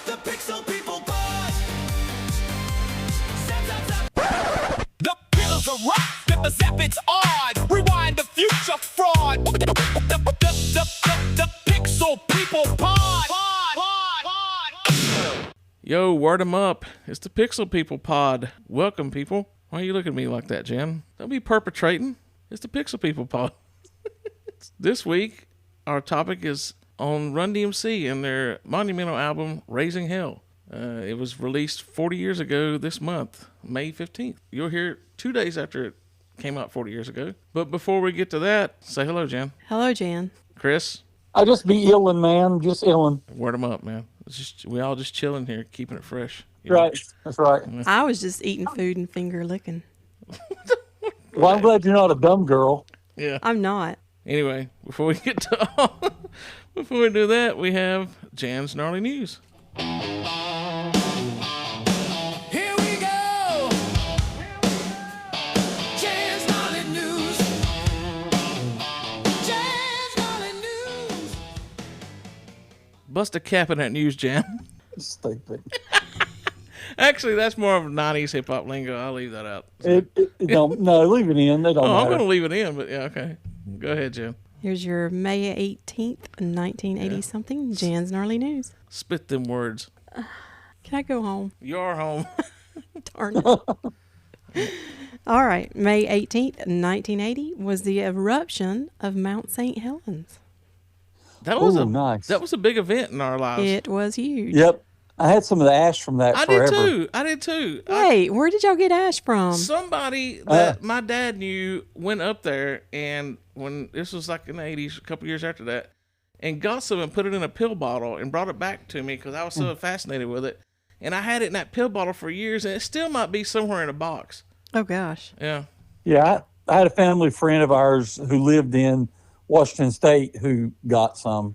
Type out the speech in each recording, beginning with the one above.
The Pixel People Pod. Zap, zap, zap. The pillars of rock. Flip the zap, it's odd. Rewind the future fraud. The Pixel People Pod. Yo, word 'em up. It's the Pixel People Pod. Welcome, people. Why are you looking at me like that, Jen? Don't be perpetrating. It's the Pixel People Pod. This week, our topic is on Run DMC and their monumental album, Raising Hell. It was released 40 years ago this month, May 15th. You'll hear it 2 days after it came out 40 years ago. But before we get to that, say hello, Jen. Hello, Jan. Chris. I just be illin', man. Just illin'. Word 'em up, man. We all just chilling here, keeping it fresh. You know? Right. That's right. I was just eating food and finger licking. Well, I'm glad you're not a dumb girl. Yeah. I'm not. Anyway, before we get to before we do that, we have Jan's Gnarly News. Here we go. Jan's Gnarly News. Jan's Gnarly News. Bust a cap in that news, Jan. Stupid. Actually, that's more of 90s hip-hop lingo. I'll leave that out. It don't, no, leave it in. They don't Oh, I'm matter. going to leave it in, but yeah, okay. Go ahead, Jan. Here's your May 18th, 1980-something, Jan's Gnarly News. Spit them words. Can I go home? You're home. Darn it. All right. May 18th, 1980 was the eruption of Mount St. Helens. That was nice. That was a big event in our lives. It was huge. Yep. I had some of the ash from that I forever. did too. Wait, where did y'all get ash from? Somebody that my dad knew went up there, and when this was like in the 80s, a couple years after that, and got some and put it in a pill bottle and brought it back to me because I was so fascinated with it. And I had it in that pill bottle for years, and it still might be somewhere in a box. Oh, gosh. Yeah. Yeah, I had a family friend of ours who lived in Washington State who got some,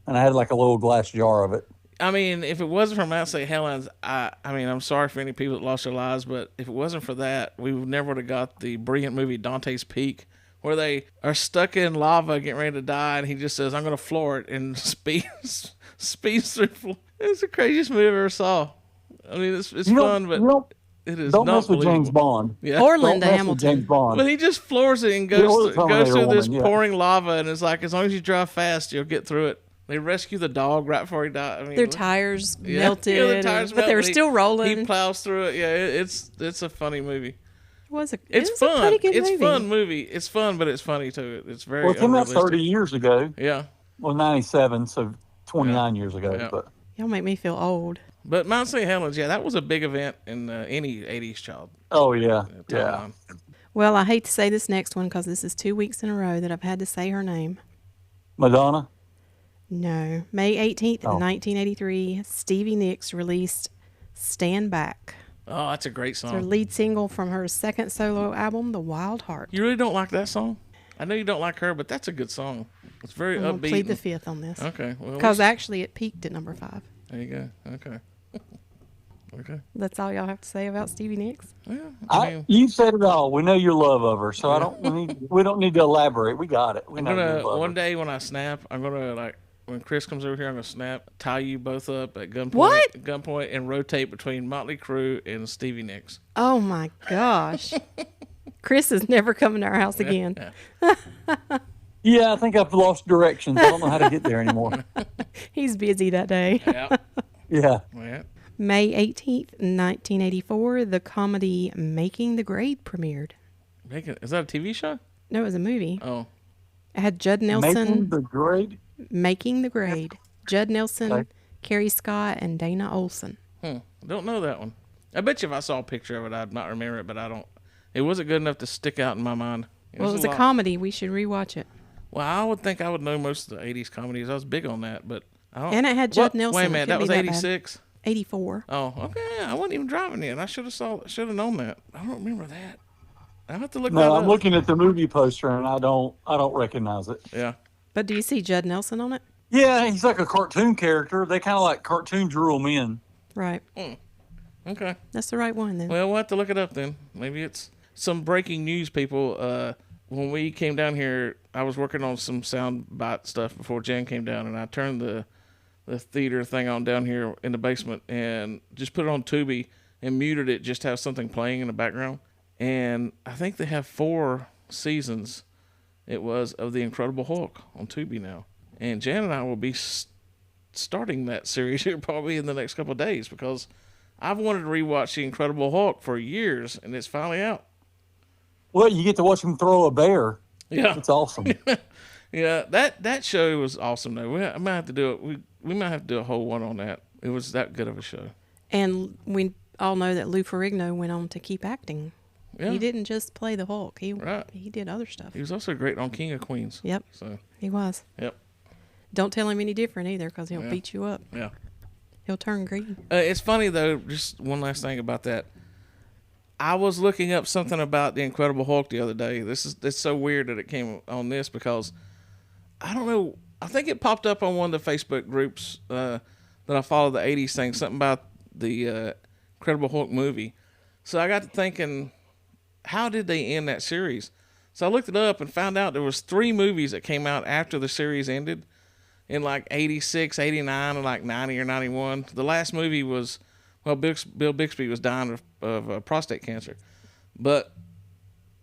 and I had like a little glass jar of it. I mean, if it wasn't for Mount St. Helens, I mean, I'm sorry for any people that lost their lives, but if it wasn't for that, we never would have got the brilliant movie Dante's Peak, where they are stuck in lava getting ready to die, and he just says, I'm going to floor it, and speeds through. It's the craziest movie I ever saw. I mean, it's fun, but it is Don't not mess with James believable. Bond. Yeah. Or Don't Linda mess with Hamilton. James Bond. But he just floors it and or goes the through Terminator this woman, yeah. pouring lava, and it's like, as long as you drive fast, you'll get through it. They rescue the dog right before he died. I mean, Their tires yeah, melted, their tires but they were melted. still rolling. He plows through it. Yeah, it's a funny movie. It was a Fun. pretty good It's movie. fun movie. It's fun, but it's funny too. It's very Well, it came out unrealistic. 30 years ago. Yeah, Well, 97, so 29 years ago. Yeah. But Y'all make me feel old. but Mount St. Helens, yeah, that was a big event in any 80s child. oh yeah, yeah. timeline. Well, I hate to say this next one because this is 2 weeks in a row that I've had to say her name. Madonna. No. May 18th, Oh. 1983, Stevie Nicks released Stand Back. Oh, that's a great It's her song. lead single from her second solo album, The Wild Heart. You really don't like that song? I know you don't like her, but that's a good song. It's very I'm going to upbeat. plead the and- fifth on this. Okay, well, Because actually it peaked at number 5. there you go. Okay. Okay. That's all y'all have to say about Stevie Nicks? Yeah, I mean, You said it all. We know your love of her, so we don't need to elaborate. We got it. We I'm know you gonna love one her. day when I snap, I'm gonna like when Chris comes over here, I'm gonna snap, tie you both up at gunpoint, What? and rotate between Motley Crue and Stevie Nicks. Oh my gosh. Chris is never coming to our house again. Yeah. Yeah, I think I've lost directions. I don't know how to get there anymore. He's busy that day. Yeah. Yeah. Yeah. May 18th, 1984, the comedy Making the Grade premiered. Is that a TV show? No, it was a movie. Oh, It had Judd Making Nelson, the grade. Making the Grade. Judd Nelson, Okay. Carrie Scott, and Dana Olson. don't know that one. I bet you if I saw a picture of it, I'd not remember it, but I don't. It wasn't good enough to stick out in my mind. Well, it was a lot- comedy. We should rewatch it. Well, I would think I would know most of the 80s comedies. I was big on that, but I don't. And it had Judd What? Nelson. Wait a It minute, couldn't that was be that bad. 86. 84. Oh, okay. I wasn't even driving yet. I should have known that. I don't remember that. I have to look that No, up. I'm looking at the movie poster and I don't recognize it. Yeah. But do you see Judd Nelson on it? Yeah, he's like a cartoon character. They kind of like cartoon drew him in. Right. Okay. That's the right one then. Well, we'll have to look it up then. Maybe it's some breaking news, people. When we came down here, I was working on some sound bite stuff before Jan came down, and I turned the theater thing on down here in the basement and just put it on Tubi and muted it just to have something playing in the background. And I think they have 4 seasons, it was, of The Incredible Hulk on Tubi now. And Jan and I will be starting that series here probably in the next couple of days because I've wanted to rewatch The Incredible Hulk for years, and it's finally out. Well, you get to watch him throw a bear. Yeah. It's awesome. Yeah, that show was awesome, though. I might have to do it. We might have to do a whole one on that. It was that good of a show. And we all know that Lou Ferrigno went on to keep acting. Yeah. He didn't just play the Hulk. He did other stuff. He was also great on King of Queens. Yep. So. He was. Yep. Don't tell him any different either because he'll beat you up. Yeah. He'll turn green. It's funny, though, just one last thing about that. I was looking up something about the Incredible Hulk the other day. It's so weird that it came on this because I don't know. I think it popped up on one of the Facebook groups that I follow, the 80s thing, something about the Incredible Hulk movie. So I got to thinking, how did they end that series? So I looked it up and found out there was 3 movies that came out after the series ended in like 86, 89, and like 90 or 91. The last movie was, well, Bill Bixby was dying of prostate cancer. But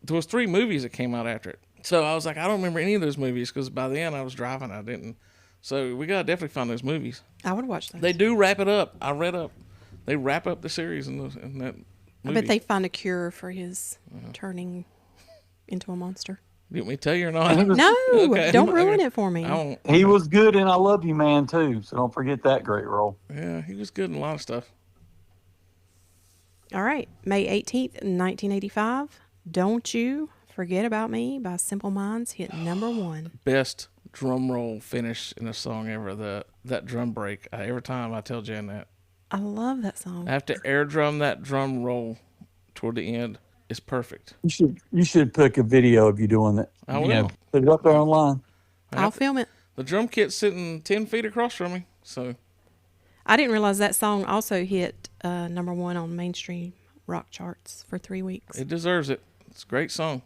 there was 3 movies that came out after it. So I was like, I don't remember any of those movies because by the end I was driving. I didn't. So we got to definitely find those movies. I would watch those. They do wrap it up. I read up. They wrap up the series in that movie. I bet they find a cure for his turning into a monster. You want me to tell you or not? No, Okay. don't ruin it for me. I won't. He was good in I Love You Man, too, so don't forget that great role. Yeah, he was good in a lot of stuff. All right. May 18th, 1985. Don't You Forget About Me by Simple Minds hit number 1. Best drum roll finish in a song ever. That drum break. Every time I tell Jan that. I love that song. I have to air drum that drum roll toward the end. It's perfect. You should pick a video of you doing that. I You will. know, put it up there online. I'll film it. The drum kit's sitting 10 feet across from me. So I didn't realize that song also hit number 1 on mainstream rock charts for 3 weeks. it deserves it. It's a great song.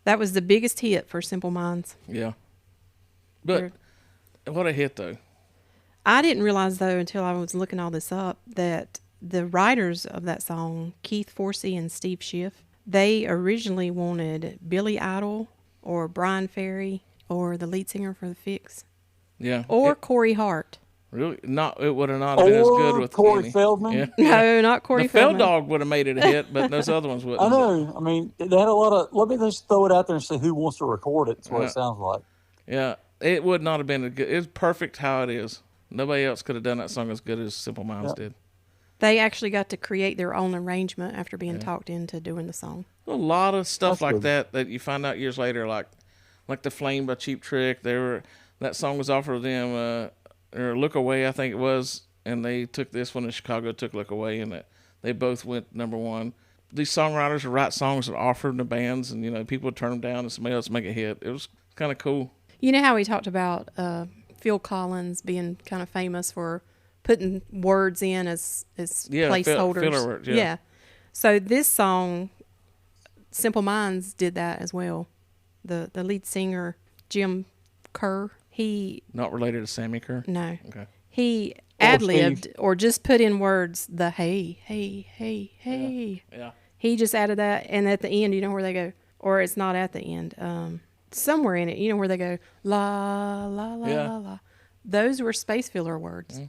That was the biggest hit for Simple Minds. Yeah. But what a hit, though. I didn't realize, though, until I was looking all this up, that the writers of that song, Keith Forsey and Steve Schiff, they originally wanted Billy Idol or Brian Ferry or the lead singer for The Fix Yeah. or Corey Hart. Really? It would have not been as good with Corey any. Feldman. Yeah. No, not Corey The Feld Feldman. Dog would have made it a hit, but those other ones wouldn't. I know. I mean, they had a lot of. Let me just throw it out there and see who wants to record it. That's what Yeah. it sounds like. Yeah, it would not have been a good. It's perfect how it is. Nobody else could have done that song as good as Simple Minds did. They actually got to create their own arrangement after being talked into doing the song. A lot of stuff That's like good. that you find out years later, like The Flame by Cheap Trick. That song was offered them, or Look Away, I think it was, and they took this one in Chicago, took Look Away, and they both went number 1. These songwriters would write songs that offered to bands, and people would turn them down, and somebody else would make a hit. It was kind of cool. You know how we talked about Phil Collins being kind of famous for putting words in as placeholders? filler words, yeah. So this song, Simple Minds did that as well. The lead singer, Jim Kerr, he... Not related to Sammy Kerr? No. Okay. He Or ad-libbed or just put in words the hey, hey, hey, hey. Yeah. He just added that, and at the end, you know where they go, or it's not at the end. Somewhere in it, you know where they go, la, la, la, Yeah. la, la. Those were space filler words.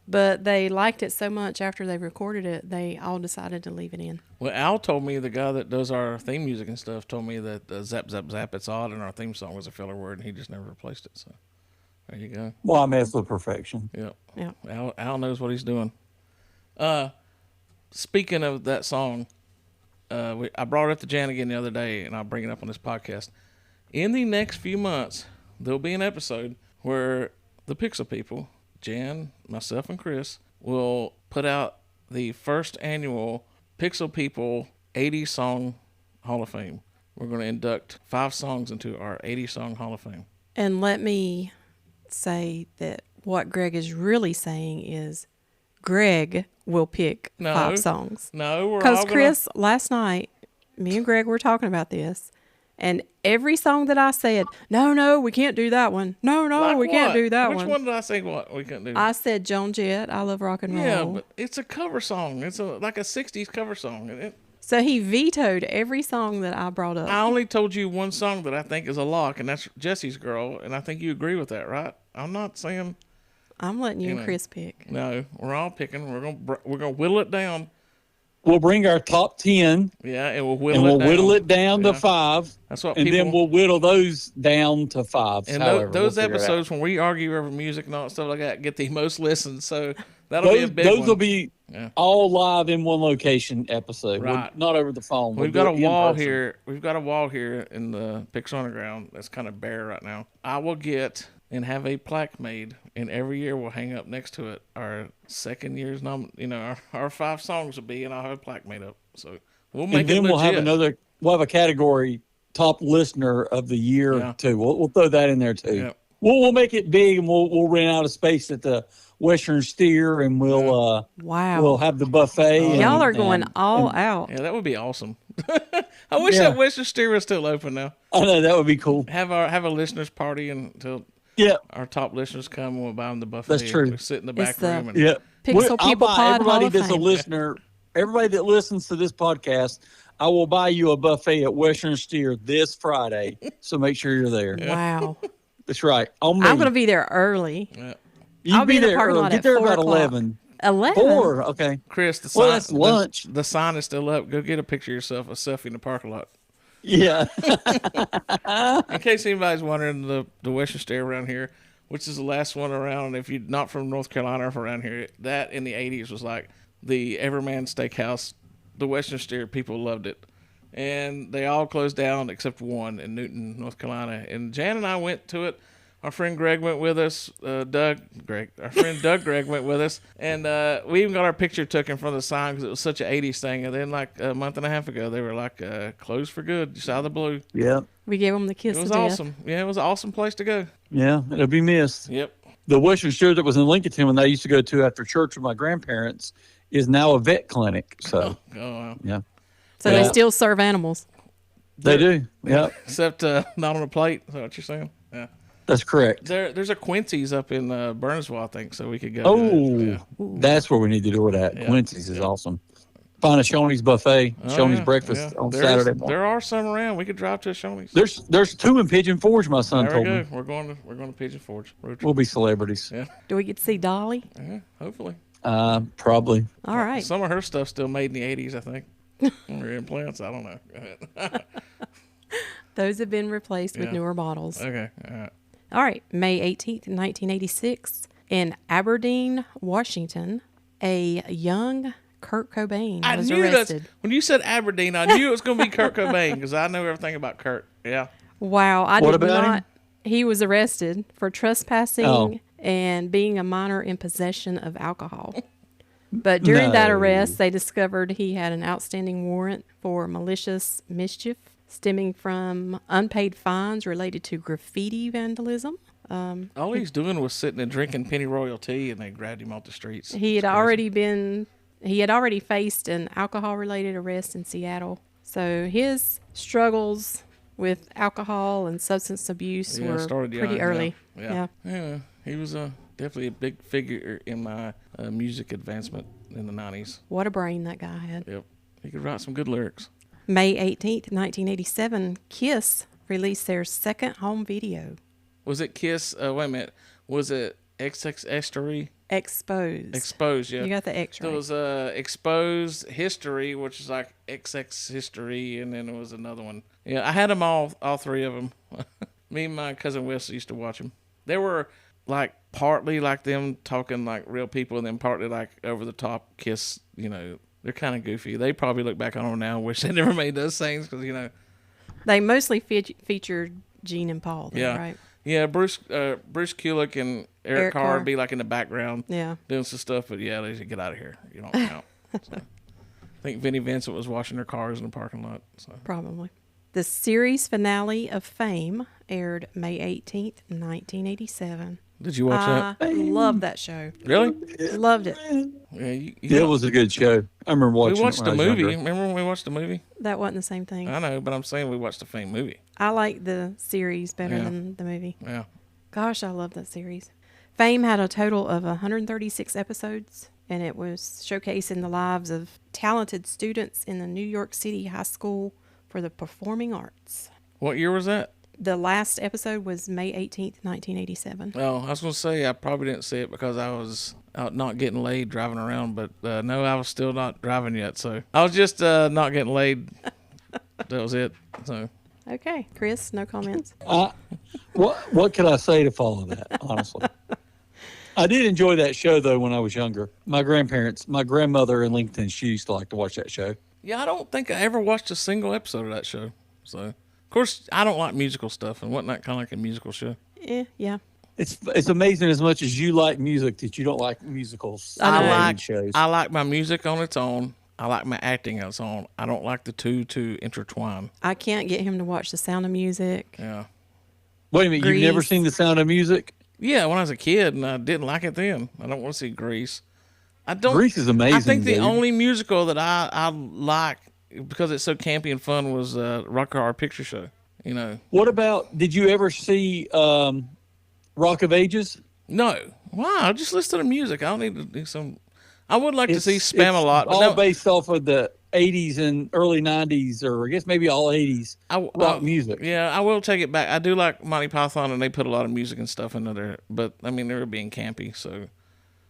But they liked it so much after they recorded it, they all decided to leave it in. Well, Al told me, the guy that does our theme music and stuff, told me that Zap, Zap, Zap, It's Odd in our theme song was a filler word, and he just never replaced it. So there you go. Well, I mean, it's with perfection. Yeah. Yeah. Al knows what he's doing. Speaking of that song, I brought it up to Jan again the other day, and I'll bring it up on this podcast. In the next few months, there'll be an episode where the Pixel people, Jan, myself, and Chris, will put out the first annual Pixel People 80 Song Hall of Fame. We're going to induct 5 songs into our 80 Song Hall of Fame. And let me say that what Greg is really saying is Greg will pick 5 songs. No, we're all Because gonna... Chris, last night, me and Greg were talking about this, And every song that I said, no, we can't do that one. No, Like we can't what? do that Which one. one did I say what we couldn't do? I said Joan Jett, I Love Rock and Roll. Yeah, but it's a cover song. It's like a 60s cover song. So he vetoed every song that I brought up. I only told you one song that I think is a lock, and that's Jesse's Girl, and I think you agree with that, right? I'm not saying... I'm letting you and know. Chris pick. No, we're all picking. We're gonna whittle it down. We'll bring our top 10 Yeah, and we'll whittle it down Yeah. to 5. That's what And people... then we'll whittle those down to 5. And however, those we'll figure it out. episodes when we argue over music and all that stuff like that get the most listens. So that'll be a big one. Those will be Yeah. all live in one location episode. Right. Not over the phone. We've We'll got do a it in wall person. here. We've got a wall here in the Pixel Underground that's kind of bare right now. I will get and have a plaque made, and every year we'll hang up next to it our second year's our 5 songs will be, and I'll have a plaque made up. So we'll make And then it we'll have legit. we'll have a category top listener of the year Yeah. too. We'll throw that in there too. Yeah. We'll make it big, and we'll rent out a space at the Western Steer, and we'll Wow. have the buffet. Y'all are going all out. Yeah, that would be awesome. I wish Yeah. that Western Steer was still open now. I know that would be cool. Have a listeners party until Yeah, our top listeners come, and we'll buy them the buffet. That's true. We sit in the It's back the- room and yeah. Pixel I'll People buy Pod everybody Hall of that's a Fame. listener, everybody that listens to this podcast, I will buy you a buffet at Western Steer this Friday. So make sure you're there. Wow. That's right. On me. I'm going to be there early. You I'll be in the there parking early. lot Get at there 4 about o'clock. 11. 11? 4, okay. Chris, the Well, sign, that's lunch. The sign is still up. Go get a picture of yourself, a selfie in the parking lot. Yeah. In case anybody's wondering, the Western Steer around here, which is the last one around, if you're not from North Carolina or from around here, that in the 80s was like the Everman Steakhouse. The Western Steer, people loved it. And they all closed down except one in Newton, North Carolina. And Jan and I went to it. Our friend Greg went with us. Our friend Doug Greg went with us. And we even got our picture taken from the sign because it was such an 80s thing. And then like a month and a half ago, they were like, closed for good, just out of the blue. Yeah. We gave them the kiss It was of death. awesome. Yeah, it was an awesome place to go. Yeah. It'll be missed. Yep. The Western Steer that was in Lincolnton when I used to go to after church with my grandparents is now a vet clinic. So, Oh, wow. yeah. So Yeah. they still serve animals. They do. Yeah. Except not on a plate. Is that what you're saying? Yeah. That's correct. There's a Quincy's up in Burnsville, I think, so we could go. Oh, Yeah. that's where we need to do it at. Yeah. Quincy's is awesome. Find a Shoney's buffet, Oh, Shoney's yeah, breakfast yeah. on There's- Saturday morning. There are some around. We could drive to a Shoney's. There's 2 in Pigeon Forge. My son There we told go. me. We're going to Pigeon Forge. Road trip. We'll be celebrities. Yeah. Do we get to see Dolly? Yeah, hopefully. Probably. All right. Some of her stuff's still made in the 80s, I think. Or implants. I don't know. Go ahead. Those have been replaced with Yeah. newer models. Okay. All right. All right. May 18th, 1986, in Aberdeen, Washington, a young Kurt Cobain I was knew arrested. when you said Aberdeen, I knew it was going to be Kurt Cobain because I know everything about Kurt. Yeah. Wow. I What did about not. him? He was arrested for trespassing Oh. and being a minor in possession of alcohol. But during that No. arrest, they discovered he had an outstanding warrant for malicious mischief stemming from unpaid fines related to graffiti vandalism. All he's doing was sitting and drinking pennyroyal tea, and they grabbed him off the streets. He had It's crazy. he had already faced an alcohol-related arrest in Seattle. So his struggles with alcohol and substance abuse Yeah, were started pretty young, early. Yeah. He was definitely a big figure in my music advancement in the 90s. What a brain that guy had. Yep. He could write some good lyrics. May 18th, 1987, Kiss released their second home video, Was it Kiss? Wait a minute. Was it XXX Exposed. Exposed? Yeah. You got the X There right. was Exposed History, which is like XX History, and then there was another one. Yeah, I had them all 3 of them. Me and my cousin Wes used to watch them. They were like partly like them talking like real people, and then partly like over the top Kiss. You know, they're kind of goofy. They probably look back on them now and wish they never made those things because They mostly featured Gene and Paul, though, yeah, right? yeah. Bruce Kulick and Eric Carr Carr. would be like in the background. Yeah. Doing some stuff, but yeah, they should get out of here. You don't count. So, I think Vinnie Vincent was washing their cars in the parking lot. So. Probably. The series finale of Fame aired May 18th, 1987. Did you watch I that? love that show. Really? Loved it. Yeah, It was a good show. I remember watching we watched it the when I was movie. younger. Remember when we watched the movie? That wasn't the same thing. I know, but I'm saying we watched the same movie. I like the series better Yeah. than the movie. Yeah. Gosh, I love that series. Fame had a total of 136 episodes, and it was showcasing the lives of talented students in the New York City High School for the Performing Arts. What year was that? The last episode was May 18th, 1987. Oh, I was going to say I probably didn't see it because I was out not getting laid driving around, but no, I was still not driving yet. So I was just not getting laid. That was it. So Okay, Chris, no comments. What can I say to follow that, honestly? I did enjoy that show, though, when I was younger. My grandmother in Lincoln, she used to like to watch that show. yeah, I don't think I ever watched a single episode of that show. So of course I don't like musical stuff, and wasn't that kind of like a musical show? Yeah. It's amazing as much as you like music that you don't like musicals. I know. and shows. I like my music on its own. I like my acting on its own. I don't like the two to intertwine. I can't get him to watch The Sound of Music. Yeah. Wait a minute, you've never Grease. seen The Sound of Music? Yeah, when I was a kid, and I didn't like it then. I don't want to see Grease. I don't. Grease is amazing. I think the dude. only musical that I like because it's so campy and fun was Rock and Roll Picture Show. You know. What about? Did you ever see Rock of Ages? No. Why? I just listen to the music. I don't need to do some. I would like to see It's Spam a lot, but all no, based off of the '80s and early '90s, or I guess maybe all '80s rock music. Yeah, I will take it back. I do like Monty Python, and they put a lot of music and stuff into there. But I mean, they were being campy, so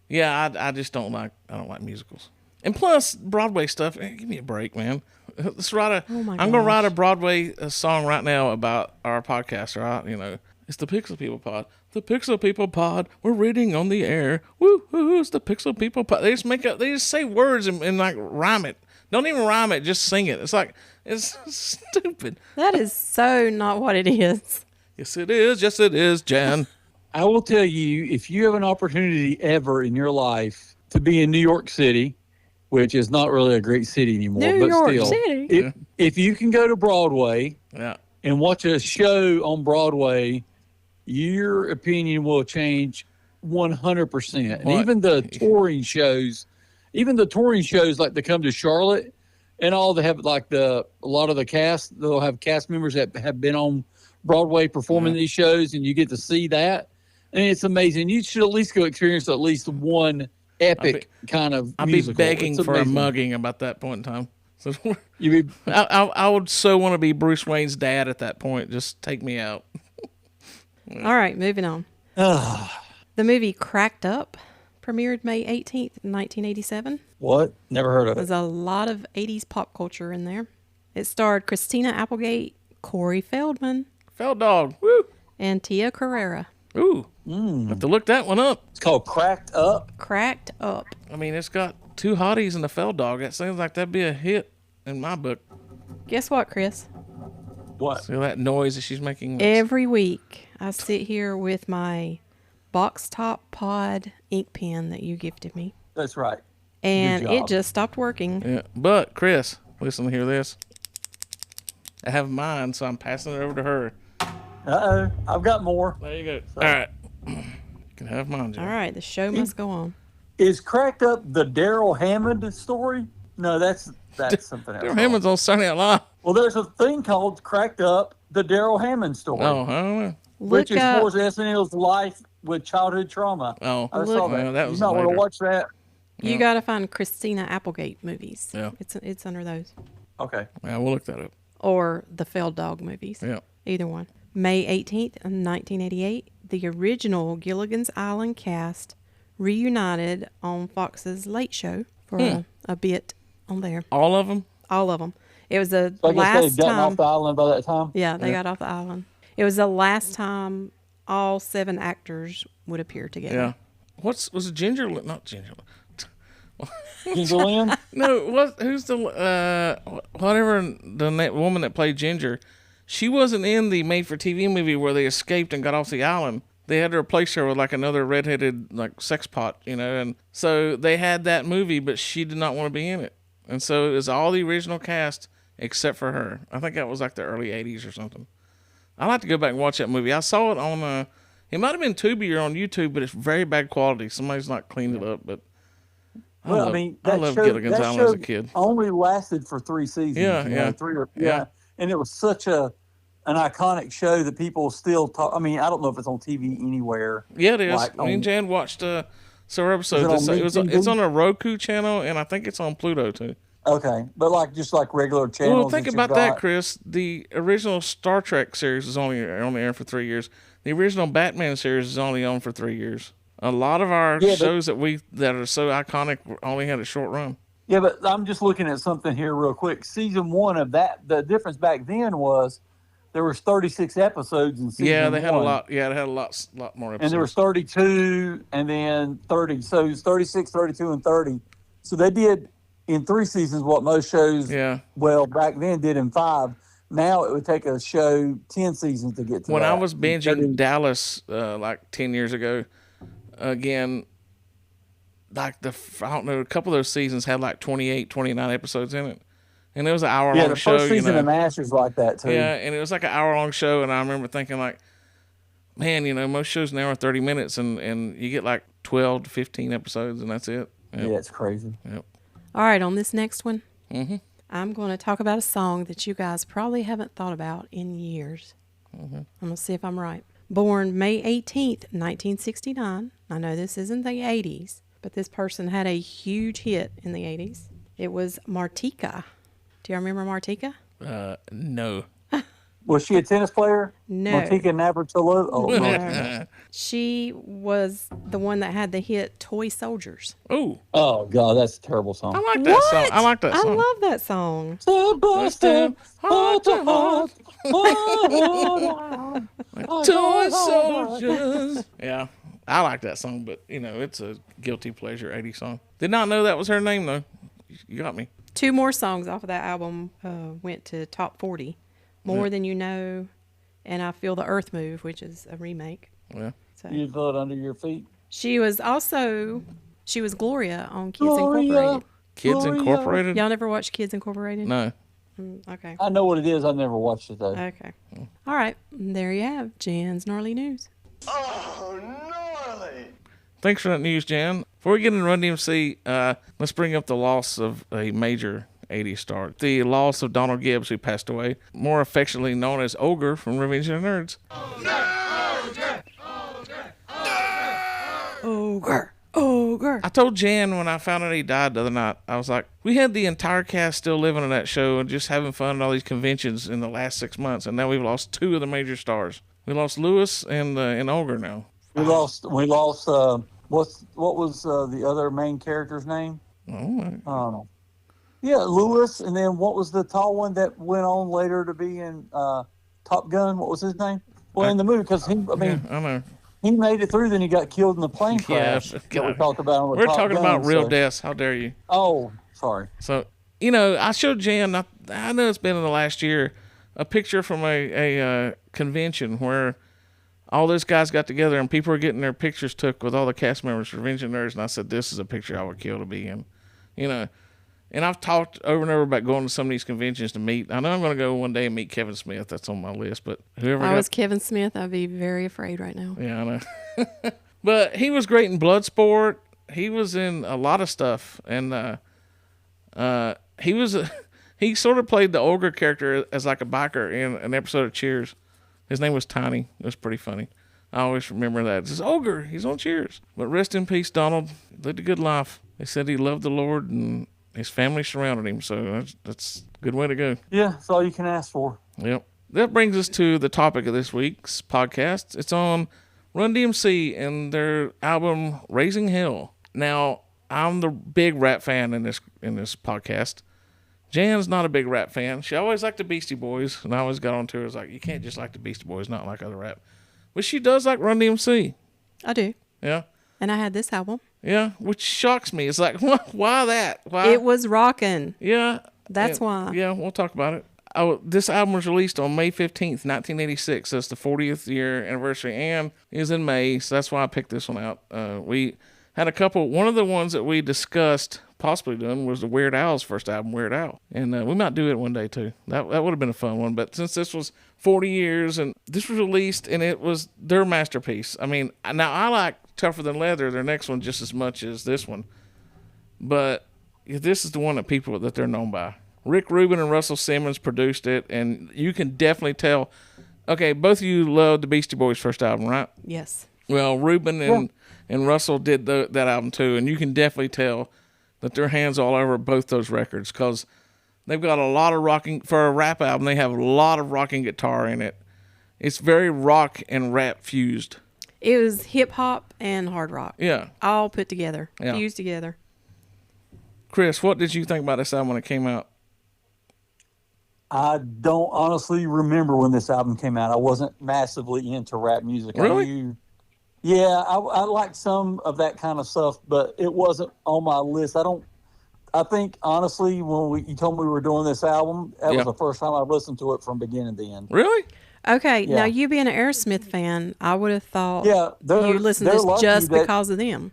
yeah, I just don't like. I don't like musicals. And plus, Broadway stuff. Give me a break, man. Let's write a. Oh my I'm gonna write a gosh. Broadway song right now about our podcast. Right? You know, it's the Pixel People Pod. The Pixel People Pod. We're reading on the air. Woo hoo! It's the Pixel People Pod. They just make up. They just say words and like rhyme it. Don't even rhyme it. Just sing it. It's like it's stupid. That is so not what it is. Yes, it is. Yes, it is, Jan. I will tell you, if you have an opportunity ever in your life to be in New York City, which is not really a great city anymore, New but York still, City. if you can go to Broadway Yeah. and watch a show on Broadway, your opinion will change 100%. And What? even the touring shows like they come to Charlotte and all, they have like a lot of the cast, they'll have cast members that have been on Broadway performing these shows, and you get to see that. And it's amazing. You should at least go experience at least one epic kind of I'd musical. be begging It's for a amazing. mugging about that point in time. So You be, I would so want to be Bruce Wayne's dad at that point. Just take me out. All right, moving on. The movie Cracked Up premiered May 18th, 1987. what? Never heard of it. There's a lot of 80s pop culture in there. It starred Christina Applegate, Corey Feldman, Fell dog. Woo. and Tia Carrera. Ooh. Have to look that one up. It's called Cracked Up. Cracked Up. I mean, it's got two hotties and a fell dog. That seems like that'd be a hit in my book. Guess what, Chris? What? See that noise that she's making? Every week I sit here with my Box Top Pod ink pen that you gifted me, That's right. and Good it job. just stopped working. Yeah. But Chris, listen to hear this. I have mine, so I'm passing it over to her. Uh-oh. I've got more. There you go. All right. You can have mine, Jan. All right, the show must go on. Is Cracked Up the Daryl Hammond story? No, that's something else. Daryl Hammond's on Saturday Night Live. Well, there's a thing called Cracked Up the Daryl Hammond story, Oh, I don't know. which Look explores up. SNL's life with childhood trauma. Oh, I saw that. well, that was You might want to later. watch that. You got to find Christina Applegate movies. Yeah. It's under those, Okay. Yeah, we'll look that up. or the Fell Dog movies. Yeah. Either one. May 18th, 1988, the original Gilligan's Island cast reunited on Fox's Late Show for a bit on there. All of them? All of them. It was the So I guess they had last gotten time. off the island by that time. Yeah, they got off the island. It was the last time all 7 actors would appear together. Yeah. Was it Ginger? Not Ginger. Ginger Lynn? No, who's the whatever the woman that played Ginger? She wasn't in the made-for-TV movie where they escaped and got off the island. They had to replace her with like another redheaded like sex pot, you know. And so they had that movie, but she did not want to be in it. And so it was all the original cast except for her. I think that was like the early '80s or something. I'd like to go back and watch that movie. I saw it on it might have been Tubi or on YouTube, but it's very bad quality. Somebody's not cleaned it up, but Well, I mean, I loved Gilligan's Island as a kid. only lasted for 3 seasons. Yeah, you know, yeah. three or Yeah. and it was such an iconic show that people still talk. I mean, I don't know if it's on TV anywhere. Yeah, it is. Like Me and Jan watched several Is it episodes. on It's MeTV? on a Roku channel, and I think it's on Pluto too. Okay, but like just like regular channels. Well, think that you've about that, got. Chris. The original Star Trek series is only on the air for 3 years. The original Batman series is only on for 3 years. A lot of our shows that are so iconic only had a short run. Yeah, but I'm just looking at something here real quick. Season 1 of that, the difference back then was there was 36 episodes in season Yeah, they had a 1. lot. Yeah, they had a lot more episodes. And there was 32 and then 30. So it was 36, 32, and 30. So they did in 3 seasons what most shows, well, back then did in 5. Now it would take a show 10 seasons to get to when that. I was binging Dallas like 10 years ago, again, like I don't know, a couple of those seasons had like 28, 29 episodes in it. And it was an hour-long show. Yeah, the first season of MASH was like that, too. Yeah, and it was like an hour-long show, and I remember thinking, like, man, most shows now are 30 minutes, and you get like 12 to 15 episodes, and that's it. Yep. Yeah, it's crazy. Yep. All right, on this next one, I'm going to talk about a song that you guys probably haven't thought about in years. I'm going to see if I'm right. Born May 18th, 1969. I know this isn't the 80s, but this person had a huge hit in the 80s. It was Martika. Do you remember Martika? No. Was she a tennis player? No. Martika Navratilova? Oh, no. No. She was the one that had the hit Toy Soldiers. Oh. Oh, God, that's a terrible song. I like that song. I like that song. I love that song. Step by step, heart to heart, Toy Soldiers. Yeah, I like that song, but it's a guilty pleasure 80s song. Did not know that was her name though. You got me. 2 more songs off of that album went to top 40. More Than You Know, and I Feel the Earth Move, which is a remake. Yeah. So You feel it under your feet. she was Gloria on Kids Incorporated. Kids Incorporated? Y'all never watched Kids Incorporated? No. Okay. I know what it is. I've never watched it, though. Okay. All right. There you have Jan's Gnarly News. Oh, gnarly! Thanks for that news, Jan. Before we get into Run DMC, let's bring up the loss of a major 80s star. The loss of Donald Gibbs, who passed away, more affectionately known as Ogre from Revenge of the Nerds. Ogre. I told Jan when I found out he died the other night, I was like, we had the entire cast still living in that show and just having fun at all these conventions in the last 6 months, and now we've lost 2 of the major stars. We lost Lewis and Ogre now. We lost. What was the other main character's name? Oh, Yeah, Lewis, and then what was the tall one that went on later to be in Top Gun? What was his name? Well, in the movie, because I know. he made it through, then he got killed in the plane crash. Yeah, that we talked about. We're talking about real deaths. How dare you? Oh, sorry. So, I showed Jan, I know it's been in the last year, a picture from a convention where all those guys got together and people were getting their pictures took with all the cast members for Revenge of the Nerds, and I said, this is a picture I would kill to be in. And I've talked over and over about going to some of these conventions to meet. I know I'm going to go one day and meet Kevin Smith. That's on my list. But whoever If I was Kevin Smith, I'd be very afraid right now. Yeah, I know. But he was great in Bloodsport. He was in a lot of stuff. And he sort of played the Ogre character as like a biker in an episode of Cheers. His name was Tiny. It was pretty funny. I always remember that. It's this Ogre. He's on Cheers. But rest in peace, Donald. Lived a good life. They said he loved the Lord and his family surrounded him, so that's a good way to go. Yeah, that's all you can ask for. Yep. That brings us to the topic of this week's podcast. It's on Run DMC and their album Raising Hell. Now, I'm the big rap fan in this podcast. Jan's not a big rap fan. She always liked the Beastie Boys, and I always got on to her. I was like, you can't just like the Beastie Boys, not like other rap. But she does like Run DMC. I do. Yeah. And I had this album. Yeah, which shocks me. It's like, why that? Why? It was rockin'. Yeah. That's why. Yeah, we'll talk about it. This album was released on May 15th, 1986. So it's the 40th year anniversary, and it was in May, so that's why I picked this one out. We had a couple. One of the ones that we discussed possibly doing was the Weird Al's first album, Weird Al. And we might do it one day, too. That would have been a fun one. But since this was 40 years, and this was released, and it was their masterpiece. I mean, now I like Tougher Than Leather, their next one, just as much as this one. but this is the one that they're known by. Rick Rubin and Russell Simmons produced it, and you can definitely tell. Okay, both of you loved the Beastie Boys' first album, right? Yes. Well, Rubin and Russell did that album too, and you can definitely tell that their hands all over both those records because they've got a lot of rocking. For a rap album, they have a lot of rocking guitar in it. It's very rock and rap fused. It was hip hop and hard rock. Yeah. All put together, Yeah. fused together. Chris, what did you think about this album when it came out? I don't honestly remember when this album came out. I wasn't massively into rap music. Really? I liked some of that kind of stuff, but it wasn't on my list. I think honestly, when you told me we were doing this album, that was the first time I listened to it from beginning to end. Really? Okay, Yeah. now you being an Aerosmith fan, I would have thought they're- you listened to they're this lucky just that- because of them.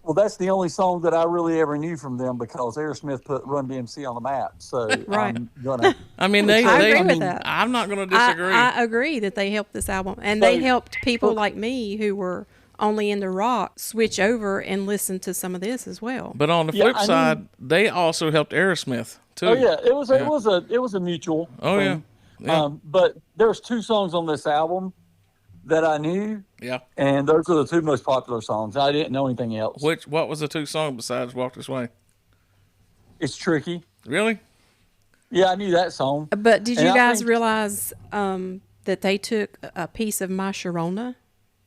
Well, that's the only song that I really ever knew from them because Aerosmith put Run DMC on the map. So Right. I'm gonna. I mean, I agree with that. I'm not going to disagree. I agree that they helped this album, and So- they helped people like me who were only into rock switch over and listen to some of this as well. But on the Yeah, flip I mean- side, they also helped Aerosmith too. Oh yeah, it was a mutual. Oh, thing. yeah. But there's 2 songs on this album that I knew, Yeah. and those are the 2 most popular songs. I didn't know anything else. What was the 2 songs besides Walk This Way? It's tricky. Really? Yeah, I knew that song. But did And you I guys think- realize that they took a piece of My Sharona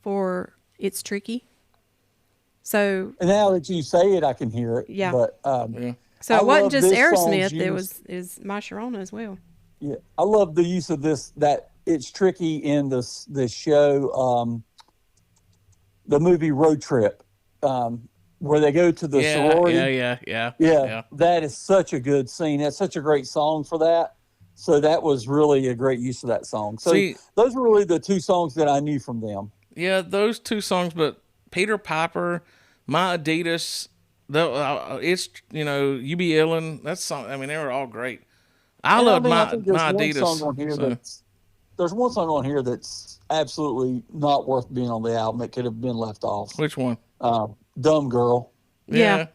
for It's Tricky? So And now that you say it, I can hear it. Yeah. But Yeah. so I it wasn't love just this song's Aerosmith, it use- is My Sharona as well. yeah, I love the use of that it's tricky in this show, the movie Road Trip, where they go to the sorority. Yeah. That is such a good scene. That's such a great song for that. So that was really a great use of that song. So See- those were really the 2 songs that I knew from them. Yeah, those 2 songs, but Peter Piper, My Adidas, it's, You Be Illin', that song, I mean, they were all great. I And love I think there's My one Adidas. song on here so- there's one song on here that's absolutely not worth being on the album. It could have been left off. Which one? Dumb Girl. Yeah.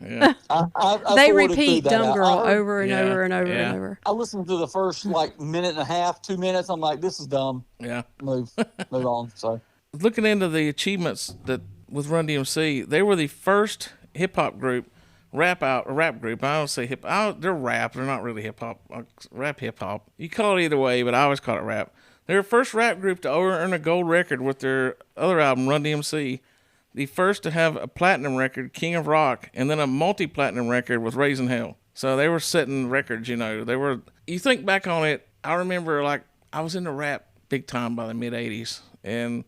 I They sorted repeat through that Dumb out. Girl I heard- over and Yeah, over and over yeah. and over. I listened to the first minute and a half, 2 minutes. I'm like, this is dumb. Yeah. Move on. So Looking into the achievements that with Run DMC, they were the first hip hop group, rap group. I don't say they're rap. They're not really hip hop. Rap hip hop. You call it either way, but I always call it rap. They're the first rap group to earn a gold record with their other album, Run DMC. The first to have a platinum record, King of Rock, and then a multi-platinum record with Raising Hell. So they were setting records, They were. You think back on it, I remember I was into rap big time by the mid '80s, and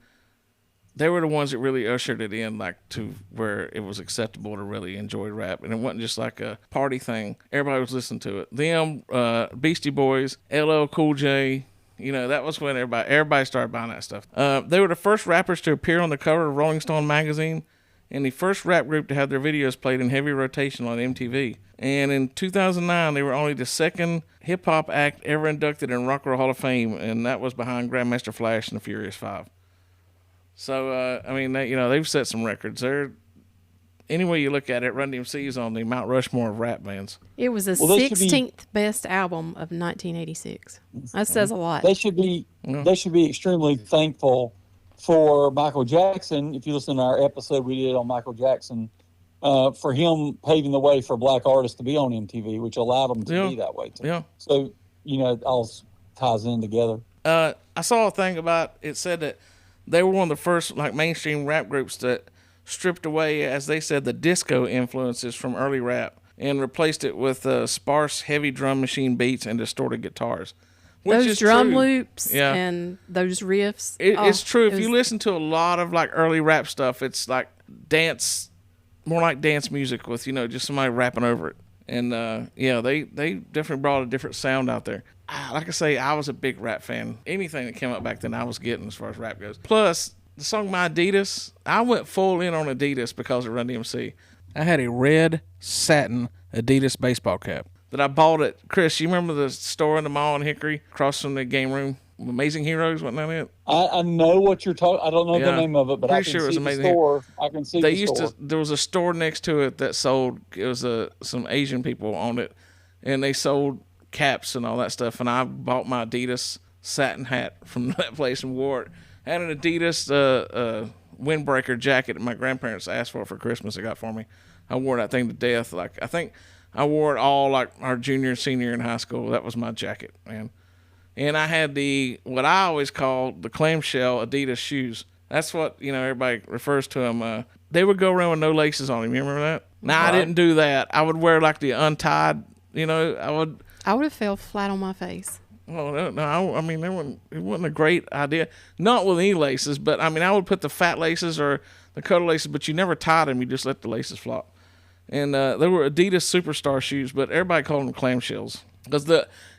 they were the ones that really ushered it in, to where it was acceptable to really enjoy rap, and it wasn't just like a party thing. Everybody was listening to it. Them, Beastie Boys, LL Cool J. That was when everybody started buying that stuff. They were the first rappers to appear on the cover of Rolling Stone magazine, and the first rap group to have their videos played in heavy rotation on MTV. And in 2009, they were only the second hip-hop act ever inducted in Rock and Roll Hall of Fame, and that was behind Grandmaster Flash and the Furious Five. So, they've set some records. Any way you look at it, Run DMC is on the Mount Rushmore of rap bands. It was the Well, they should be- 16th best album of 1986. That says a lot. they should be extremely thankful for Michael Jackson. If you listen to our episode we did on Michael Jackson, for him paving the way for black artists to be on MTV, which allowed them to be that way too. Yeah. So it all ties in together. I saw a thing about it said that they were one of the first mainstream rap groups that stripped away, as they said, the disco influences from early rap and replaced it with sparse, heavy drum machine beats and distorted guitars. Which Those is drum true. loops Yeah. and those riffs. It's true. If you was- listen to a lot of early rap stuff, it's like dance, more like dance music with just somebody rapping over it. And they definitely brought a different sound out there. Like I say, I was a big rap fan. Anything that came out back then, I was getting as far as rap goes. Plus, the song My Adidas, I went full in on Adidas because of Run DMC. I had a red satin Adidas baseball cap that I bought at, Chris, you remember the store in the mall in Hickory across from the game room? Amazing Heroes, wasn't that it? I know what you're talking. I don't know Yeah. the name of it, but I Pretty can sure it was see the Amazing store. I can see They the used store. to. There was a store next to it that sold. It was some Asian people owned it, and they sold caps and all that stuff. And I bought my Adidas satin hat from that place and wore it. I had an Adidas windbreaker jacket that my grandparents asked for Christmas. They got for me. I wore that thing to death. Like, I think I wore it all like our junior and senior in high school. That was my jacket, man. And I had what I always called the clamshell Adidas shoes. That's what, everybody refers to them. They would go around with no laces on them. You remember that? Now, I didn't do that. I would wear like the untied, I would have fell flat on my face. Well, no, I mean, it wasn't a great idea. Not with any laces, but I mean, I would put the fat laces or the cutter laces, but you never tied them. You just let the laces flop. And they were Adidas Superstar shoes, but everybody called them clamshells. Because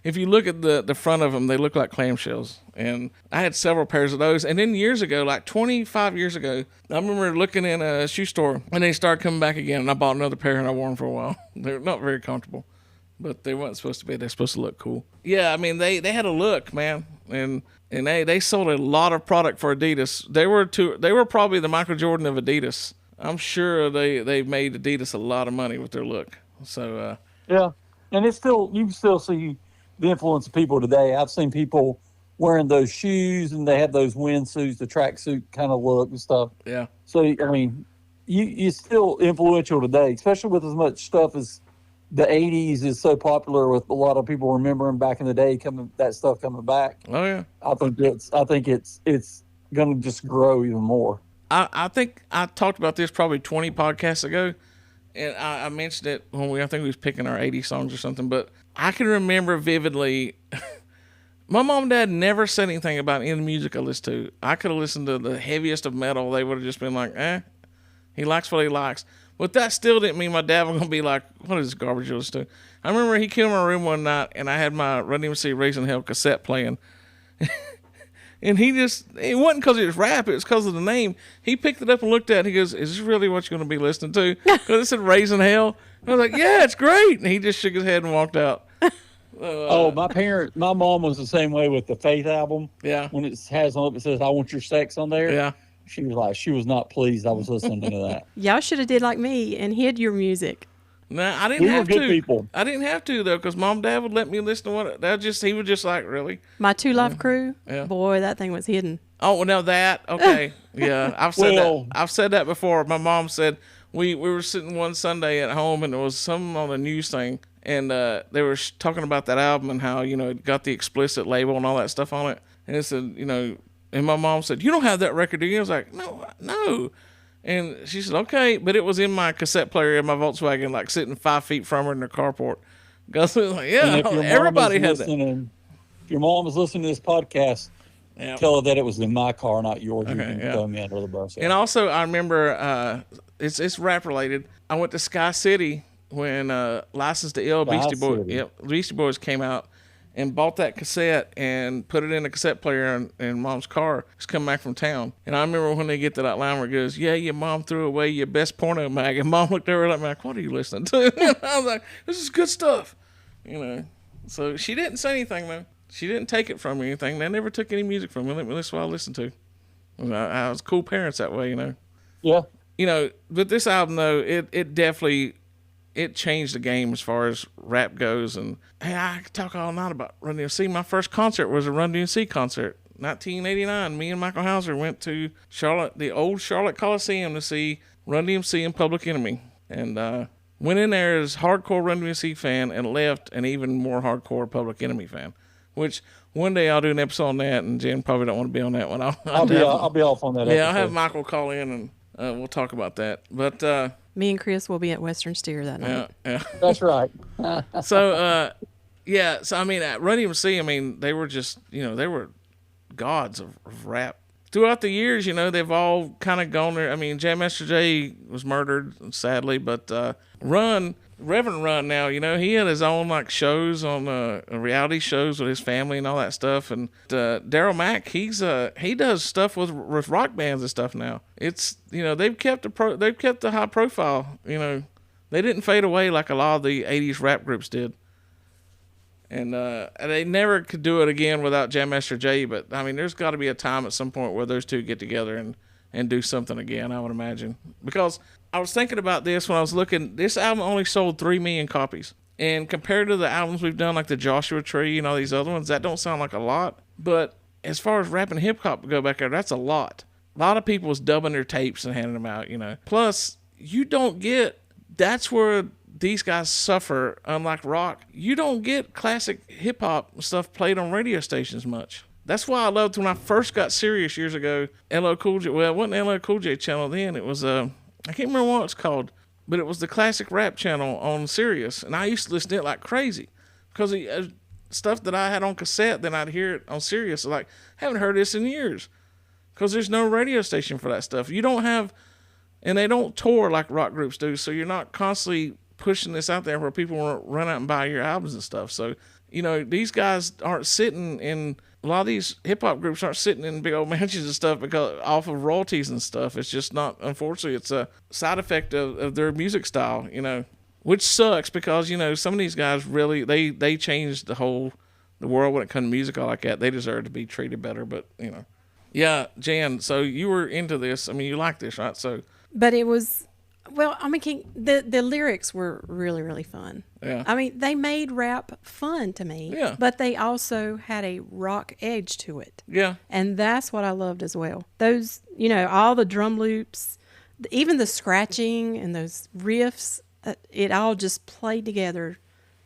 if you look at the front of them, they look like clamshells. And I had several pairs of those. And then years ago, like 25 years ago, I remember looking in a shoe store, and they started coming back again, and I bought another pair, and I wore them for a while. They're not very comfortable. But they weren't supposed to be. They're supposed to look cool. Yeah, I mean, they had a look, man. And they sold a lot of product for Adidas. They were probably the Michael Jordan of Adidas. I'm sure they made Adidas a lot of money with their look. So Yeah, and you can still see the influence of people today. I've seen people wearing those shoes, and they have those windsuits, the tracksuit kind of look and stuff. yeah. So I mean, you're still influential today, especially with as much stuff as the 80s is so popular with a lot of people remembering back in the day that stuff coming back. Oh yeah. I think it's going to just grow even more. I think I talked about this probably 20 podcasts ago, and I mentioned it when I think we was picking our 80 songs or something, but I can remember vividly. My mom and dad never said anything about any of the music I listened to. I could have listened to the heaviest of metal. They would have just been like, he likes what he likes. But that still didn't mean my dad was going to be like, what is this garbage you listen to? I remember he came in my room one night, and I had my Run DMC Raising Hell cassette playing. And it wasn't because it was rap, it was because of the name. He picked it up and looked at it, and he goes, is this really what you're going to be listening to? Because it said Raising Hell. I was like, yeah, it's great. And he just shook his head and walked out. My mom was the same way with the Faith album. Yeah. When it says I want your sex on there. Yeah. She was not pleased I was listening to that. Y'all should have did like me and hid your music. Nah, I didn't We were have good to. people. I didn't have to though, because Mom and Dad would let me listen to he was just like, really? My Two Life Crew, Yeah. boy, that thing was hidden. Oh, well, now that, okay. Yeah, I've said that before. My mom said we were sitting one Sunday at home, and there was something on the news thing, and they were talking about that album and how, it got the explicit label and all that stuff on it. And it said, and my mom said, you don't have that record, do you? I was like, no. And she said, okay, but it was in my cassette player in my Volkswagen, like sitting 5 feet from her in the carport. Gus was like, yeah, And if your mom everybody is had that. listening, if your mom is listening to this podcast, Yeah. tell her that it was in my car, not yours. Okay, You can yeah. throw me under the bus. And also, I remember it's rap related. I went to Sky City when License to Ill Sky Beastie Boys. City. Yep, Beastie Boys came out, and bought that cassette and put it in a cassette player in Mom's car. Just come back from town, and I remember when they get to that line where it goes, "Yeah, your mom threw away your best porno mag," and Mom looked over at me like, "What are you listening to?" And I was like, "This is good stuff," So she didn't say anything, man. She didn't take it from me or anything. They never took any music from me. That's what I listened to. I was cool parents that way, Yeah. But this album though, it definitely changed the game as far as rap goes. And hey, I could talk all night about Run DMC. My first concert was a Run DMC concert, 1989. Me and Michael Hauser went to the old Charlotte Coliseum to see Run DMC and Public Enemy, and went in there as hardcore Run DMC fan and left an even more hardcore Public Enemy fan. Which one day I'll do an episode on that, and Jen probably don't want to be on that one. I'll be off on that. Yeah, episode. I'll have Michael call in and we'll talk about that. But Me and Chris will be at Western Steer that night. yeah. That's right. So I mean, at Run DMC, I mean, they were just they were gods of rap. Throughout the years, they've all kind of gone there. I mean, Jam Master Jay was murdered, sadly, but Reverend Run now, he had his own like shows on reality shows with his family and all that stuff. And Daryl Mack, he does stuff with rock bands and stuff now. It's they've kept the high profile. They didn't fade away like a lot of the '80s rap groups did. And they never could do it again without Jam Master Jay. But I mean, there's got to be a time at some point where those two get together and do something again, I would imagine. Because I was thinking about this when I was looking. This album only sold 3 million copies. And compared to the albums we've done, like the Joshua Tree and all these other ones, that don't sound like a lot. But as far as rap and hip hop go back there, that's a lot. A lot of people was dubbing their tapes and handing them out, you know. Plus, you don't get, that's where these guys suffer, unlike rock. You don't get classic hip hop stuff played on radio stations much. That's why I loved when I first got serious years ago. LL Cool J. Well, it wasn't LL Cool J channel then. It was I can't remember what it's called, but it was the classic rap channel on Sirius, and I used to listen to it like crazy because stuff that I had on cassette, then I'd hear it on Sirius. Like, haven't heard this in years because there's no radio station for that stuff. You don't have, and they don't tour like rock groups do, so you're not constantly pushing this out there where people want to run out and buy your albums and stuff. So, you know, these guys aren't sitting in, a lot of these hip hop groups aren't sitting in big old mansions and stuff because off of royalties and stuff. It's just not, unfortunately, it's a side effect of their music style, you know, which sucks because, you know, some of these guys really, they changed the world when it comes to music all like that. They deserve to be treated better, but, you know. Yeah, Jan, so you were into this. I mean, you like this, right? So, But it was, well, I mean, the lyrics were really, really fun. Yeah. I mean, they made rap fun to me. Yeah. But they also had a rock edge to it. yeah. And that's what I loved as well. Those, you know, all the drum loops, even the scratching and those riffs, it all just played together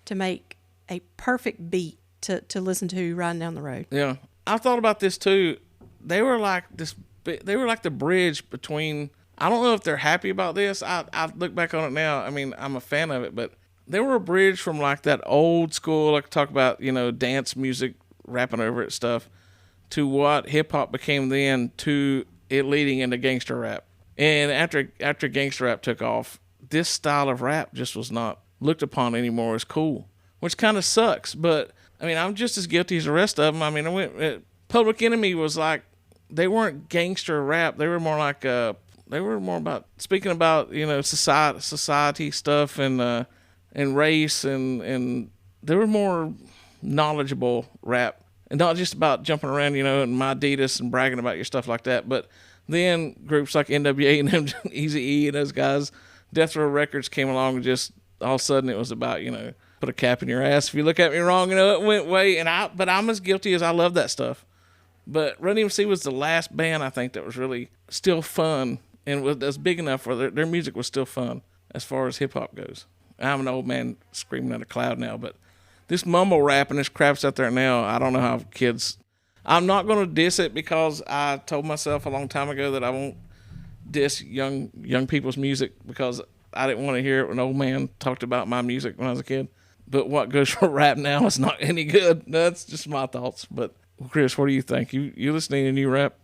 to make a perfect beat to listen to riding down the road. Yeah. I thought about this too. They were like the bridge between, I don't know if they're happy about this. I look back on it now. I mean, I'm a fan of it, but they were a bridge from like that old school, like talk about, you know, dance music, rapping over it stuff, to what hip hop became then, to it leading into gangster rap. And after gangster rap took off, this style of rap just was not looked upon anymore as cool, which kind of sucks. But I mean, I'm just as guilty as the rest of them. I mean, Public Enemy was like, they weren't gangster rap. They were more like, they were more about speaking about, you know, society stuff and race and they were more knowledgeable rap and not just about jumping around, you know, in my Adidas and bragging about your stuff like that. But then groups like NWA and them, Eazy-E and those guys, Death Row Records came along and just all of a sudden it was about, you know, put a cap in your ass if you look at me wrong, you know, it went way. But I'm as guilty as I love that stuff. But Run DMC was the last band I think that was really still fun and was big enough where their music was still fun as far as hip hop goes. I'm an old man screaming at a cloud now, but this mumble rap and this crap's out there now. I don't know how kids. I'm not going to diss it because I told myself a long time ago that I won't diss young people's music because I didn't want to hear it when an old man talked about my music when I was a kid. But what goes for rap now is not any good. That's just my thoughts. But Chris, what do you think? You listening to new rap?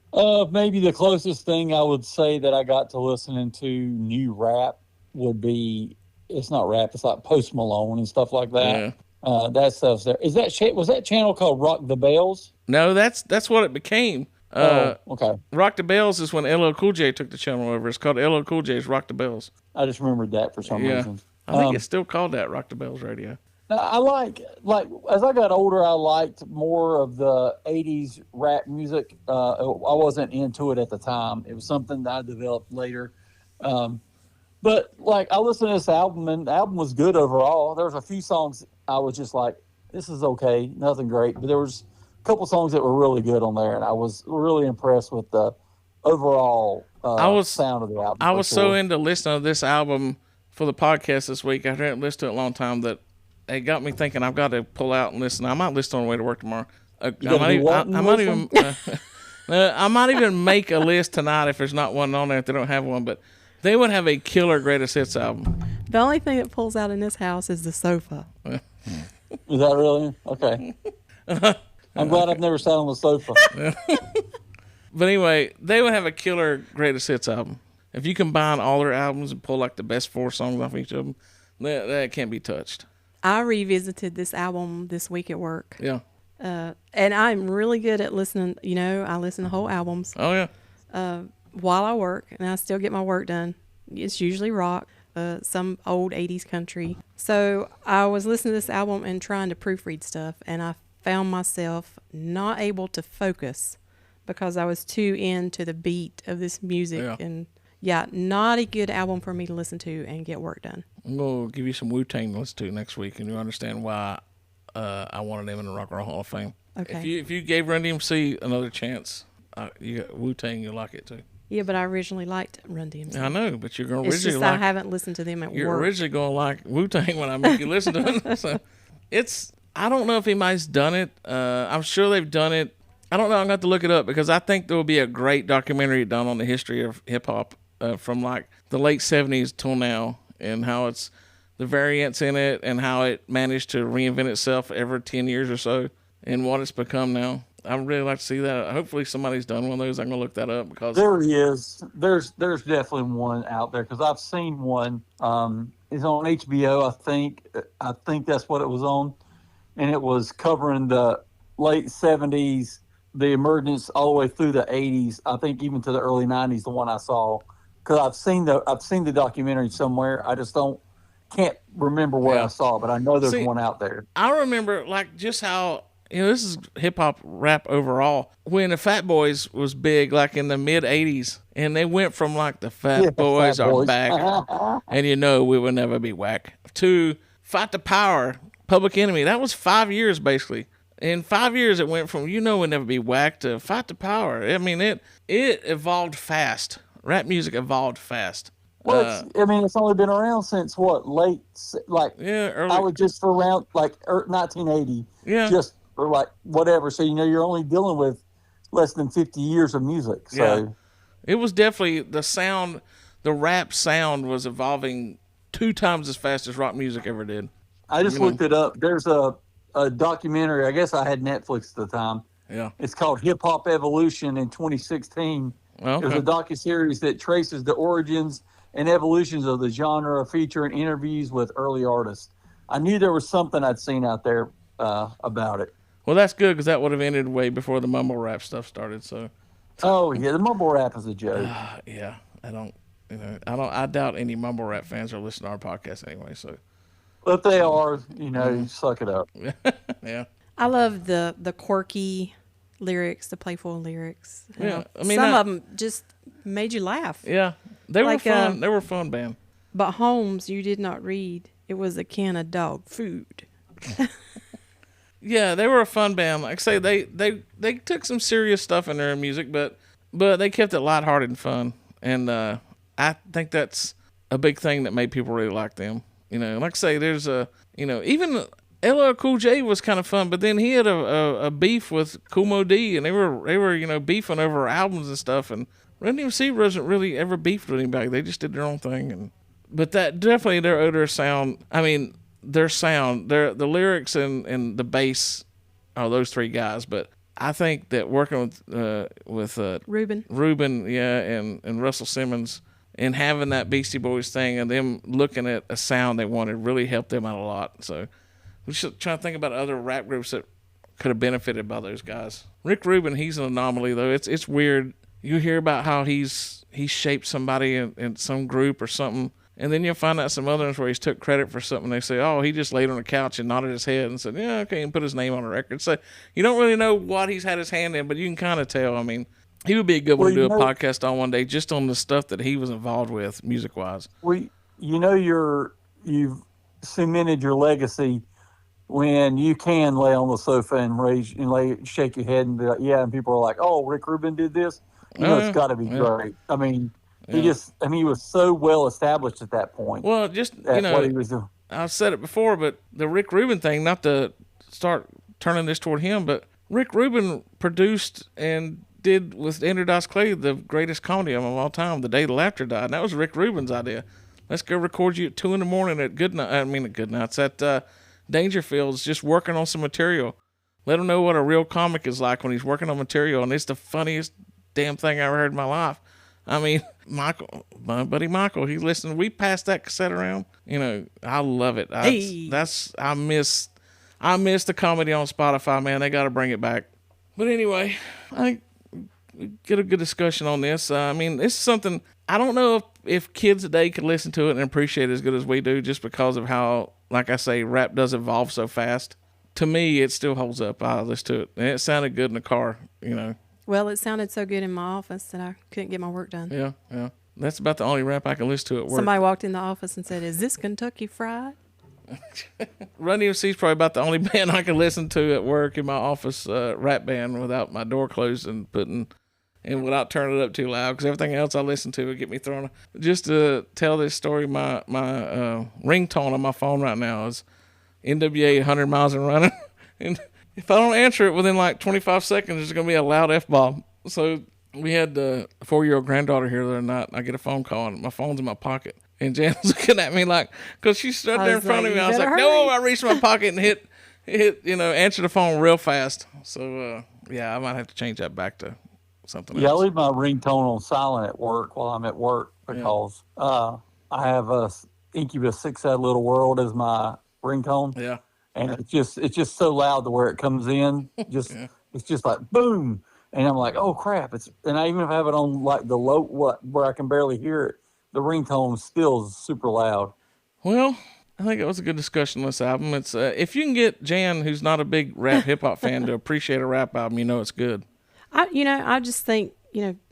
Maybe the closest thing I would say that I got to listening to new rap would be, it's not rap, it's like Post Malone and stuff like that. Yeah. That stuff's there. Was that channel called Rock the Bells? No, that's what it became. Okay. Rock the Bells is when LL Cool J took the channel over. It's called LL Cool J's Rock the Bells. I just remembered that for some reason. I think it's still called that, Rock the Bells Radio. I like as I got older, I liked more of the 80s rap music. I wasn't into it at the time. It was something that I developed later. But like, I listened to this album, and the album was good overall. There was a few songs I was just like, this is okay, nothing great. But there was a couple songs that were really good on there, and I was really impressed with the overall sound of the album. I was so into listening to this album for the podcast this week. I hadn't listened to it a long time that it got me thinking I've got to pull out and listen. I might listen on the way to work tomorrow. I might even make a list tonight if there's not one on there if they don't have one. But they would have a killer greatest hits album. The only thing that pulls out in this house is the sofa. Is that really? Okay. I'm glad I've never sat on the sofa. But anyway, they would have a killer greatest hits album. If you combine all their albums and pull like the best 4 songs off each of them, that can't be touched. I revisited this album this week at work. Yeah. And I'm really good at listening. You know, I listen to whole albums Oh, yeah. while I work, and I still get my work done. It's usually rock. some old 80s country. So I was listening to this album and trying to proofread stuff, and I found myself not able to focus because I was too into the beat of this music. Yeah. And yeah, not a good album for me to listen to and get work done. I'm going to give you some Wu-Tang to listen to next week, and you'll understand why I wanted them in the Rock and Roll Hall of Fame. Okay. If you gave Run DMC another chance, you got Wu-Tang, you'll like it too. Yeah, but I originally liked Run DMC. I know, but you're going to It's originally just like... I haven't listened to them at You're work. originally going to like Wu-Tang when I make you listen to it. So I don't know if anybody's done it. I'm sure they've done it. I don't know. I'm going to have to look it up because I think there will be a great documentary done on the history of hip-hop from like the late 70s till now, and how it's the variants in it and how it managed to reinvent itself every 10 years or so and what it's become now. I'd really like to see that. Hopefully somebody's done one of those. I'm going to look that up because... There he is. There's definitely one out there because I've seen one. It's on HBO, I think. I think that's what it was on. And it was covering the late 70s, the emergence all the way through the 80s. I think even to the early 90s, the one I saw. Because I've seen the documentary somewhere. I just can't remember where I saw it, but I know there's one out there. I remember like just how... this is hip-hop rap overall. When the Fat Boys was big, like in the mid-'80s, and they went from like the Fat Boys are back, and we will never be whack, to Fight the Power, Public Enemy. That was 5 years, basically. In 5 years, it went from we'll never be whack to Fight the Power. I mean, it evolved fast. Rap music evolved fast. Well, it's only been around since early. I would just for around 1980. Yeah. Just or like whatever. So you're only dealing with less than 50 years of music. So yeah. It was definitely the sound. The rap sound was evolving 2 times as fast as rock music ever did. I just looked it up. There's a documentary. I guess I had Netflix at the time. Yeah. It's called Hip Hop Evolution in 2016. Okay. There's a docuseries that traces the origins and evolutions of the genre, featuring interviews with early artists. I knew there was something I'd seen out there about it. Well, that's good because that would have ended way before the mumble rap stuff started. So. Oh yeah, the mumble rap is a joke. Yeah, I doubt any mumble rap fans are listening to our podcast anyway. So. But they are, suck it up. Yeah. I love the quirky lyrics, the playful lyrics. Yeah, some of them just made you laugh. Yeah, they were fun. They were a fun band. But Holmes, you did not read. It was a can of dog food. Yeah, they were a fun band. Like I say, they took some serious stuff in their music, but they kept it lighthearted and fun. And I think that's a big thing that made people really like them. Like I say, there's even LL Cool J was kind of fun, but then he had a beef with Kool Moe Dee, and they were beefing over albums and stuff. And Run DMC wasn't really ever beefed with anybody. They just did their own thing. But that definitely their sound. I mean, their sound, the lyrics and the bass are those 3 guys. But I think that working with Reuben, yeah, and Russell Simmons, and having that Beastie Boys thing and them looking at a sound they wanted really helped them out a lot. So we should try to think about other rap groups that could have benefited by those guys. Rick Rubin, he's an anomaly though. It's weird. You hear about how he shaped somebody in some group or something, and then you'll find out some others where he's took credit for something. They say, oh, he just laid on the couch and nodded his head and said, yeah, okay, and put his name on the record. So you don't really know what he's had his hand in, but you can kind of tell. I mean, he would be a good one to do a podcast on one day, just on the stuff that he was involved with, music-wise. Well, you've cemented your legacy when you can lay on the sofa and shake your head and be like, yeah, and people are like, oh, Rick Rubin did this. It's got to be great. I mean, he was so well established at that point. Well, just what he was doing. I've said it before, but the Rick Rubin thing, not to start turning this toward him, but Rick Rubin produced and did with Andrew Dice Clay the greatest comedy of all time, The Day the Laughter Died. And that was Rick Rubin's idea. Let's go record you at 2 a.m. at Goodnights at Dangerfields, just working on some material. Let him know what a real comic is like when he's working on material, and it's the funniest damn thing I ever heard in my life. I mean, Michael, my buddy Michael, he listened. We passed that cassette around. I love it. I miss the comedy on Spotify, man. They got to bring it back. But anyway, get a good discussion on this. I mean, this is something I don't know if kids today could listen to it and appreciate it as good as we do, just because of how, like I say, rap does evolve so fast. To me, it still holds up. I listen to it, and it sounded good in the car. Well, it sounded so good in my office that I couldn't get my work done. Yeah. That's about the only rap I can listen to at work. Somebody walked in the office and said, "Is this Kentucky Fried?" Run DMC is probably about the only band I can listen to at work in my office, rap band, without my door closed and without turning it up too loud, because everything else I listen to would get me thrown. Just to tell this story, my ringtone on my phone right now is NWA 100 Miles and Running. And if I don't answer it within like 25 seconds, there's going to be a loud F-bomb. So we had a 4-year-old granddaughter here the other night, and I get a phone call, and my phone's in my pocket. And Jan's looking at me like, because she stood there in front of me. I was like, no, I reached my pocket and hit, answer the phone real fast. So, yeah, I might have to change that back to something else. Yeah, I leave my ringtone on silent at work while I'm at work because I have a Incubus 6 Sad Little World as my ringtone. Yeah. And it's just so loud to where it comes in. It's just like boom. And I'm like, oh crap. And I even have it on like the low where I can barely hear it. The ringtone still is super loud. Well, I think it was a good discussion on this album. It's if you can get Jan, who's not a big rap hip hop fan, to appreciate a rap album, it's good. I just think,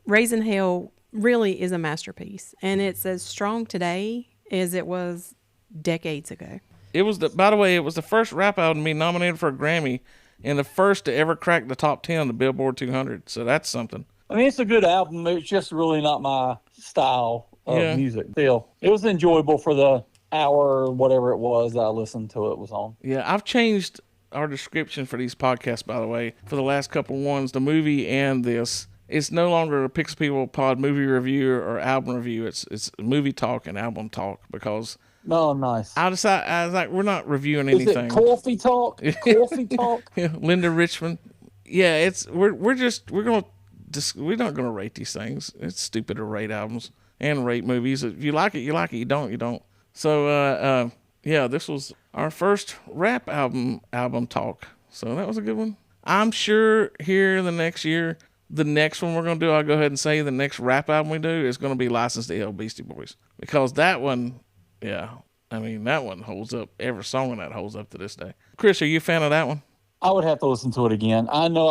Raising Hell really is a masterpiece, and it's as strong today as it was decades ago. It was by the way, it was the first rap album to be nominated for a Grammy, and the first to ever crack the top 10 on the Billboard 200. So that's something. I mean, it's a good album. It's just really not my style of music. Still, it was enjoyable for the hour or whatever it was I listened to it was on. Yeah, I've changed our description for these podcasts, by the way, for the last couple ones, the movie and this. It's no longer a Pixel People Pod movie review or album review. It's movie talk and album talk, because Oh, nice. I was like, we're not reviewing anything. Is it coffee talk? Coffee talk? Yeah, Linda Richmond. Yeah, we're not gonna rate these things. It's stupid to rate albums and rate movies. If you like it, you like it. You don't. So yeah, this was our first rap album talk. So that was a good one. I'm sure here the next year, the next one we're gonna do, I'll go ahead and say the next rap album we do is gonna be License to Ill, Beastie Boys, because that one. Yeah, I mean, that one holds up. Every song on that holds up to this day. Chris, are you a fan of that one? I would have to listen to it again. I know.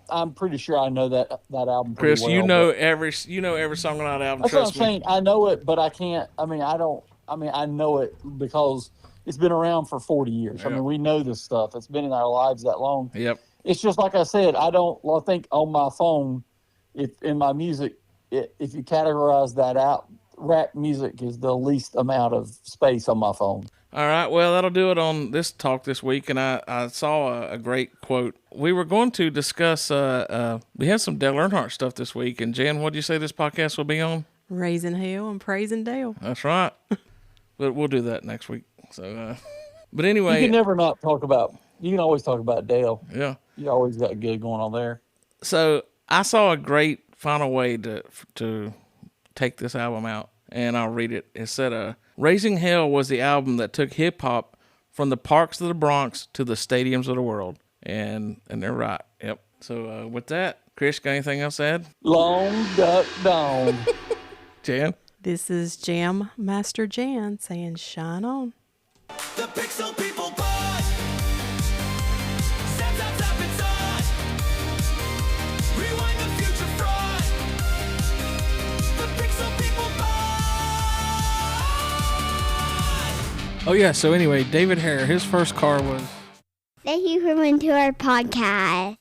I'm pretty sure I know that album. Chris, well, you know every song on that album. That's what I'm saying. I know it, but I can't. I mean, I don't. I mean, I know it because it's been around for 40 years. Yep. I mean, we know this stuff. It's been in our lives that long. Yep. It's just like I said. I think on my phone, in my music, if you categorize that out, rap music is the least amount of space on my phone. All right, well, that'll do it on this talk this week, and I saw a great quote. We were going to discuss, we had some Dale Earnhardt stuff this week, and Jan, what did you say this podcast will be on? Raising Hell and Praising Dale. That's right. But we'll do that next week. So, but anyway. You can never not talk about, you can always talk about Dale. Yeah. You always got good going on there. So I saw a great final way to take this album out, and I'll read it. It said, Raising Hell was the album that took hip-hop from the parks of the Bronx to the stadiums of the world. And they're right. Yep. So with that, Chris, got anything else to add? Long duck down. Jan? This is Jam Master Jan saying shine on. The Pixel People Pod. Zap, zap, zap, it's on. Rewind the future fraud. The Pixel People Pod. Oh, yeah. So anyway, David Hare, his first car was... Thank you for coming to our podcast.